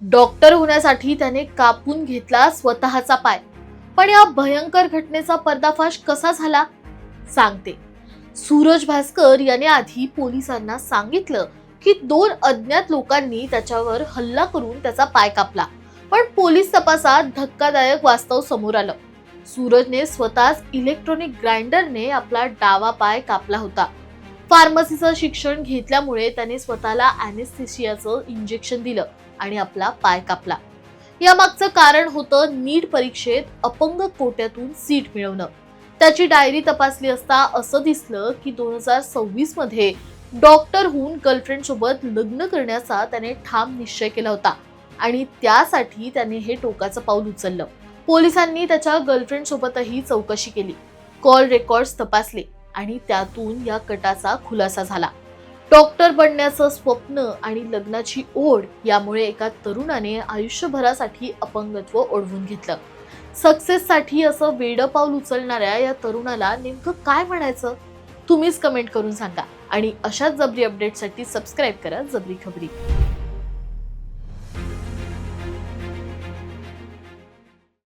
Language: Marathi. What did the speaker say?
डॉक्टर होण्यासाठी त्याने कापून घेतला स्वतःचा पाय. पण या भयंकर घटनेचा पर्दाफाश कसा झाला सांगते. सूरज भास्कर याने आधी पोलिसांना सांगितलं की 2 अज्ञात लोकांनी त्याच्यावर हल्ला करून त्याचा पाय कापला. पण पोलीस तपासात धक्कादायक वास्तव समोर आलं. सूरजने स्वतःच इलेक्ट्रॉनिक ग्राइंडरने आपला डावा पाय कापला होता. फार्मसीचं शिक्षण घेतल्यामुळे त्याने स्वतःला अॅनेस्थेशियाचं इंजेक्शन दिलं आणि आपला पाय कापला. यामागचं कारण होतं नीट परीक्षेत अपंग कोट्यातून सीट मिळवणं. त्याची डायरी तपासली असता असं दिसलं की 2026 मध्ये डॉक्टर होऊन गर्लफ्रेंड सोबत लग्न करण्याचा त्याने ठाम निश्चय केला होता आणि त्यासाठी त्याने हे टोकाचं पाऊल उचललं. पोलिसांनी त्याच्या गर्लफ्रेंड सोबतही चौकशी केली, कॉल रेकॉर्ड्स तपासले आणि त्यातून या कटाचा खुलासा झाला. डॉक्टर बनण्याचं स्वप्न आणि लग्नाची ओढ यामुळे एका तरुणाने आयुष्यभरासाठी अपंगत्व ओढवून घेतलं. सक्सेससाठी असं वेडं पाऊल उचलणाऱ्या या तरुणाला नेमकं काय म्हणायचं तुम्हीच कमेंट करून सांगा. आणि अशाच जबरी अपडेटसाठी सबस्क्राईब करा जबरी खबरी.